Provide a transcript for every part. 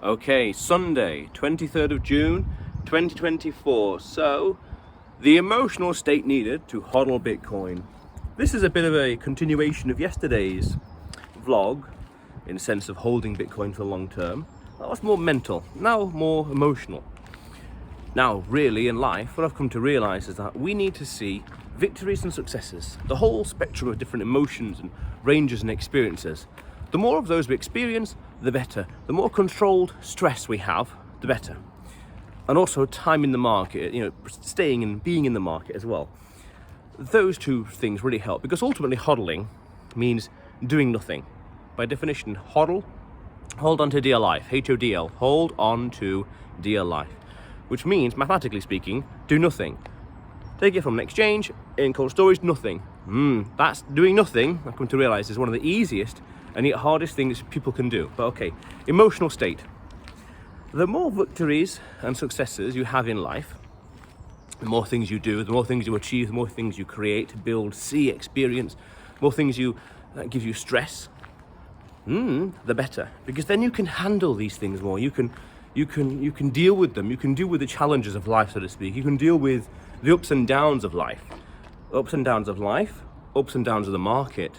Okay, Sunday, 23rd of June, 2024. So, the emotional state needed to HODL Bitcoin. This is a bit of a continuation of yesterday's vlog, in the sense of holding Bitcoin for the long term. That was more mental, now more emotional. Now, really, in life, what I've come to realize is that we need to see victories and successes, the whole spectrum of different emotions and ranges and experiences. The more of those we experience, the better. The more controlled stress we have, the better. And also time in the market, staying and being in the market as well. Those two things really help, because ultimately hodling means doing nothing. By definition, hodl, hold on to dear life, HODL, hold on to dear life, which means, mathematically speaking, do nothing. Take it from an exchange, in cold storage, nothing. That's doing nothing, I've come to realize, is one of the easiest and yet hardest things people can do. But okay, emotional state. The more victories and successes you have in life, the more things you do, the more things you achieve, the more things you create, build, see, experience, more things that give you stress, the better. Because then you can handle these things more. You can deal with them. You can deal with the challenges of life, so to speak. You can deal with the ups and downs of life. Ups and downs of life, ups and downs of the market.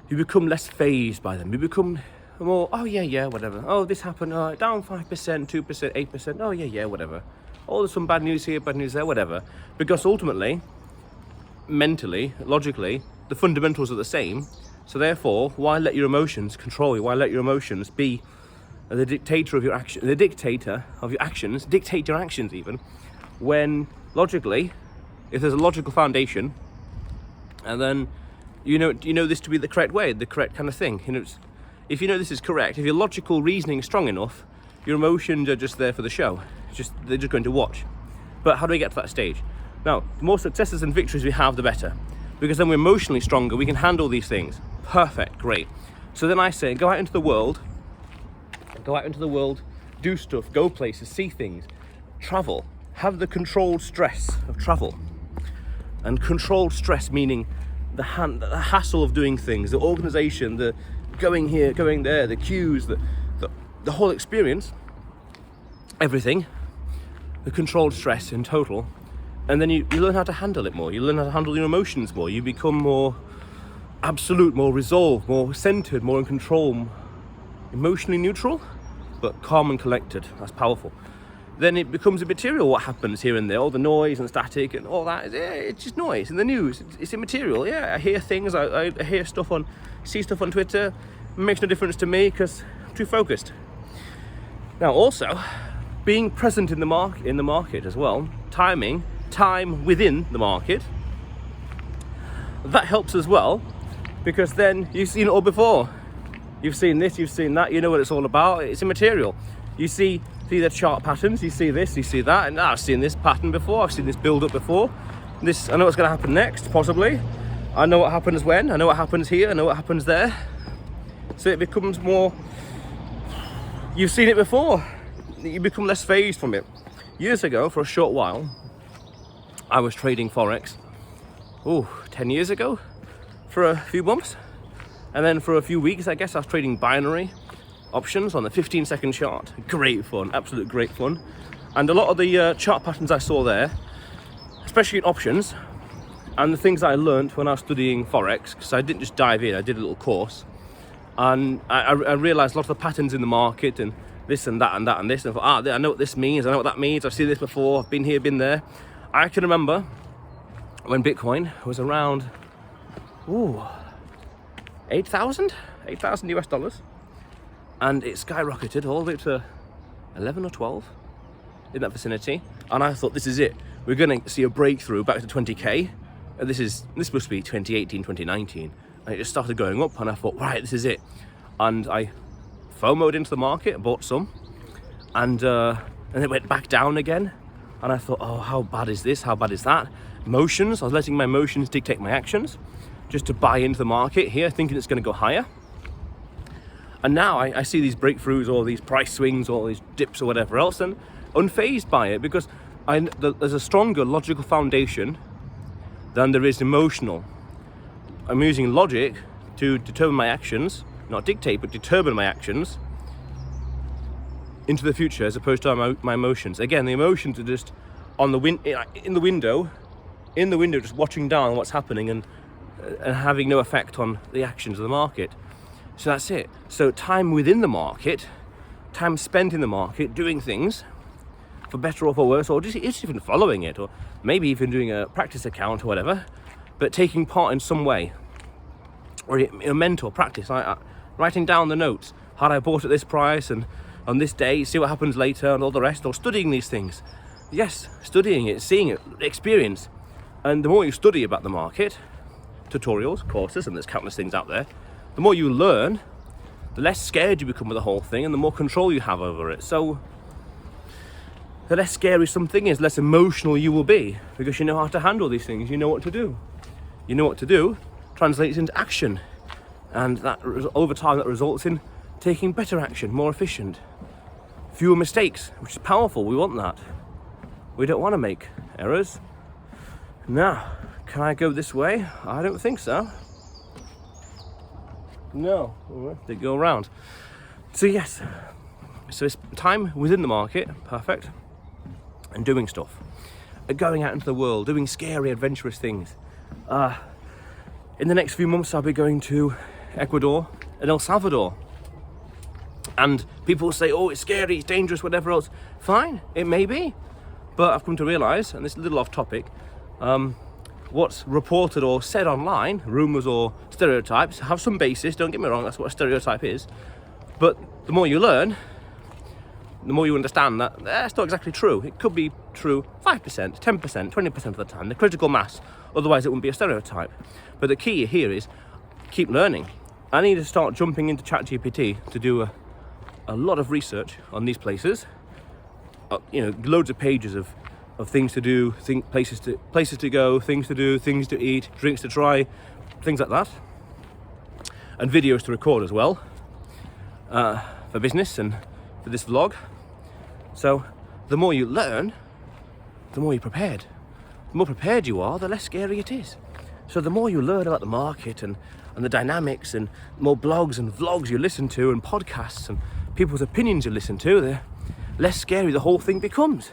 You become less phased by them. You become more, oh yeah, whatever. Oh, this happened, down 5%, 2%, 8%. Oh yeah, whatever. Oh, there's some bad news here, bad news there, whatever. Because ultimately, mentally, logically, the fundamentals are the same. So therefore, why let your emotions control you? Why let your emotions be the dictator of your action, the dictator of your actions, dictate your actions even, when logically, if there's a logical foundation, and then you know this to be the correct way, the correct kind of thing. If you know this is correct, if your logical reasoning is strong enough, your emotions are just there for the show. They're just going to watch. But how do we get to that stage? Now, the more successes and victories we have, the better. Because then we're emotionally stronger, we can handle these things. Perfect, great. So then I say, go out into the world, do stuff, go places, see things, travel, have the controlled stress of travel. And controlled stress meaning the hassle of doing things, the organization, the going here, going there, the queues, the whole experience, everything, the controlled stress in total. And then you learn how to handle it more. You learn how to handle your emotions more. You become more absolute, more resolved, more centered, more in control, emotionally neutral, but calm and collected. That's powerful. Then it becomes immaterial what happens here and there, all the noise and static and all that. It's just noise in the news. It's immaterial. Yeah, I hear things. I hear stuff see stuff on Twitter. It makes no difference to me because I'm too focused. Now, also, being present in the market as well, time within the market, that helps as well, because then you've seen it all before. You've seen this, you've seen that. You know what it's all about. It's immaterial. You see the chart patterns, you see this, you see that, and I've seen this pattern before, I've seen this build up before. I know what's going to happen next, possibly. I know what happens when, I know what happens here, I know what happens there. So it becomes more, you've seen it before, you become less phased from it. Years ago, for a short while, I was trading Forex, 10 years ago, for a few months. And then for a few weeks, I guess, I was trading binary options on the 15-second chart. Great fun, absolute great fun. And a lot of the chart patterns I saw there, especially in options, and the things I learned when I was studying Forex, because I didn't just dive in, I did a little course, and I realized a lot of the patterns in the market and this and that and that and this, and I thought, I know what this means, I know what that means, I've seen this before, I've been here, been there. I can remember when Bitcoin was around 8,000 US dollars. And it skyrocketed all the way to 11 or 12 in that vicinity. And I thought, this is it. We're going to see a breakthrough back to 20K. And this must be 2018, 2019. And it just started going up. And I thought, right, this is it. And I FOMO'd into the market, bought some. And it went back down again. And I thought, how bad is this? How bad is that? Emotions. I was letting my emotions dictate my actions. Just to buy into the market here, thinking it's going to go higher. And now I see these breakthroughs, or these price swings, or these dips, or whatever else, and unfazed by it, because there's a stronger logical foundation than there is emotional. I'm using logic to determine my actions, not dictate, but determine my actions, into the future as opposed to my emotions. Again, the emotions are just on the in the window, just watching down what's happening and having no effect on the actions of the market. So that's it. So time within the market, time spent in the market doing things for better or for worse, or just even following it, or maybe even doing a practice account or whatever, but taking part in some way, or a mentor practice, writing down the notes. Had I bought at this price and on this day, see what happens later and all the rest, or studying these things. Yes, studying it, seeing it, experience. And the more you study about the market, tutorials, courses, and there's countless things out there, the more you learn, the less scared you become with the whole thing and the more control you have over it. So the less scary something is, less emotional you will be, because you know how to handle these things, you know what to do. You know what to do translates into action, and that over time that results in taking better action, more efficient, fewer mistakes, which is powerful. We want that. We don't want to make errors. Now, can I go this way? I don't think so. No, they go around. So yes, so it's time within the market, perfect, and doing stuff, going out into the world, doing scary, adventurous things. In the next few months, I'll be going to Ecuador and El Salvador. And people say, oh, it's scary, it's dangerous, whatever else. Fine, it may be. But I've come to realise, and this is a little off topic, what's reported or said online, rumours or stereotypes, have some basis, don't get me wrong, that's what a stereotype is. But the more you learn, the more you understand that that's not exactly true. It could be true 5%, 10%, 20% of the time, the critical mass. Otherwise it wouldn't be a stereotype. But the key here is keep learning. I need to start jumping into ChatGPT to do a lot of research on these places. Loads of pages of things to do, places to go, things to do, things to eat, drinks to try, things like that. And videos to record as well, for business and for this vlog. So the more you learn, the more you're prepared. The more prepared you are, the less scary it is. So the more you learn about the market and the dynamics, and more blogs and vlogs you listen to and podcasts and people's opinions you listen to, the less scary the whole thing becomes.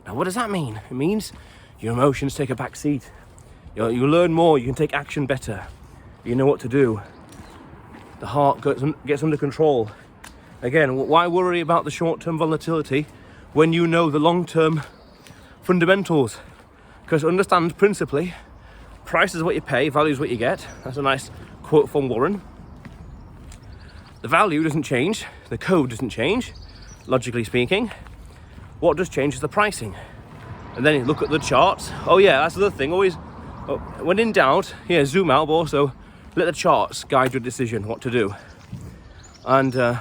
Now what does that mean? It means your emotions take a back seat. You learn more, you can take action better. You know what to do. The heart gets under control. Again, why worry about the short-term volatility when you know the long-term fundamentals? Because understand principally, price is what you pay, value is what you get. That's a nice quote from Warren. The value doesn't change, the code doesn't change, logically speaking. What does change is the pricing. And then you look at the charts. Oh yeah, that's the other thing. Always, when in doubt, zoom out, but also let the charts guide your decision what to do. And the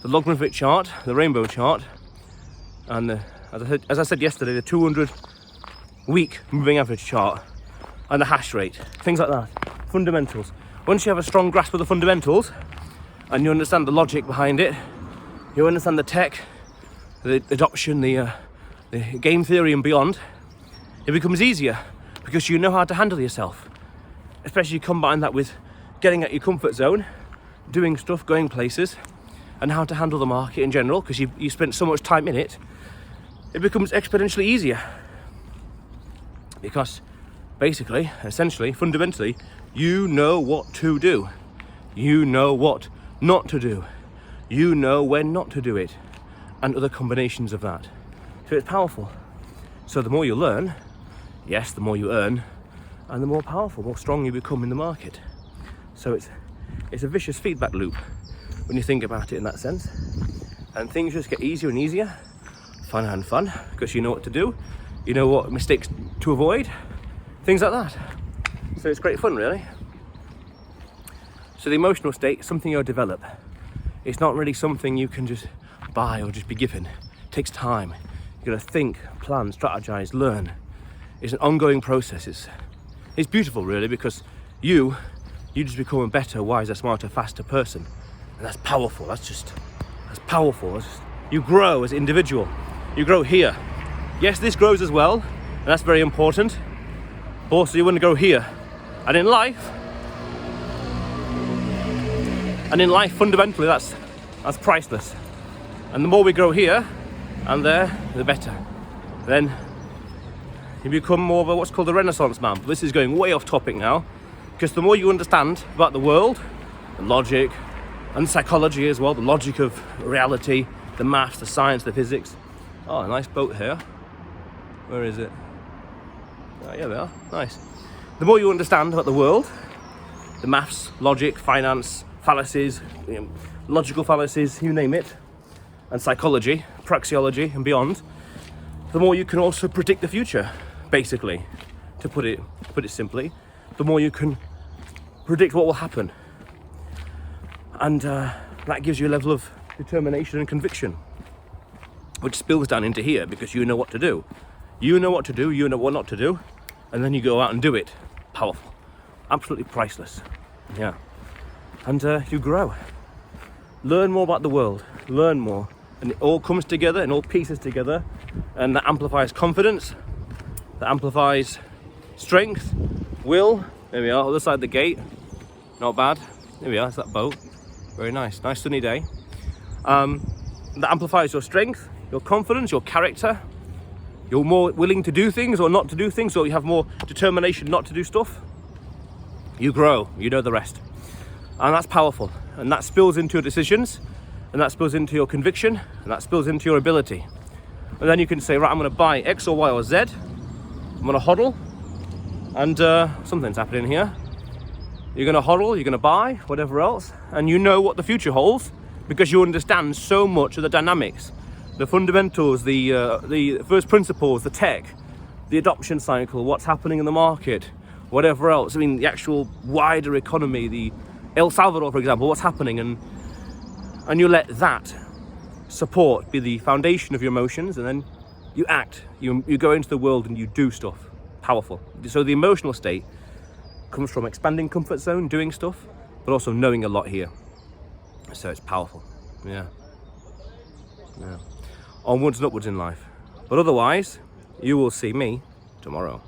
logarithmic chart, the rainbow chart, and as I said yesterday, the 200-week moving average chart, and the hash rate, things like that. Fundamentals. Once you have a strong grasp of the fundamentals, and you understand the logic behind it, you understand the tech, the adoption, the game theory and beyond, it becomes easier because you know how to handle yourself. Especially combine that with getting out your comfort zone, doing stuff, going places, and how to handle the market in general, because you spent so much time in it, it becomes exponentially easier. Because basically, essentially, fundamentally, you know what to do. You know what not to do. You know when not to do it, and other combinations of that. So it's powerful. So the more you learn, yes, the more you earn, and the more powerful, more strong you become in the market. So it's a vicious feedback loop when you think about it in that sense. And things just get easier and easier, fun and fun, because you know what to do, you know what mistakes to avoid, things like that. So it's great fun, really. So the emotional state is something you'll develop. It's not really something you can just buy or just be given. It takes time. You've got to think, plan, strategize, learn. It's an ongoing process. It's beautiful, really, because you just become a better, wiser, smarter, faster person. And that's powerful. That's powerful. You grow as an individual. You grow here. Yes, this grows as well, and that's very important. But also you want to grow here. And in life, fundamentally, that's priceless. And the more we grow here and there, the better. Then you become more of what's called a Renaissance man. But this is going way off topic now, because the more you understand about the world, the logic and psychology as well, the logic of reality, the maths, the science, the physics. Oh, a nice boat here. Where is it? Oh, here we are. Nice. The more you understand about the world, the maths, logic, finance, fallacies, logical fallacies, you name it, and psychology, praxeology and beyond, the more you can also predict the future, basically, to put it simply. The more you can predict what will happen. And that gives you a level of determination and conviction, which spills down into here, because you know what to do. You know what to do, you know what not to do, and then you go out and do it. Powerful. Absolutely priceless. Yeah. And you grow. Learn more about the world. Learn more. And it all comes together and all pieces together, and that amplifies confidence, that amplifies strength, will. There we are, other side of the gate. Not bad. There we are, it's that boat. Very nice. Nice sunny day. That amplifies your strength, your confidence, your character. You're more willing to do things or not to do things, or you have more determination not to do stuff. You grow, you know the rest. And that's powerful. And that spills into your decisions, and that spills into your conviction, and that spills into your ability. And then you can say, right, I'm going to buy X or Y or Z. I'm going to hodl. And something's happening here. You're going to hodl, you're going to buy, whatever else. And you know what the future holds, because you understand so much of the dynamics, the fundamentals, the first principles, the tech, the adoption cycle, what's happening in the market, whatever else. I mean, the actual wider economy, the El Salvador, for example, what's happening, and you let that support be the foundation of your emotions, and then you act. You go into the world and you do stuff. Powerful. So the emotional state comes from expanding comfort zone, doing stuff, but also knowing a lot here. So it's powerful. Yeah. Onwards and upwards in life. But otherwise, you will see me tomorrow.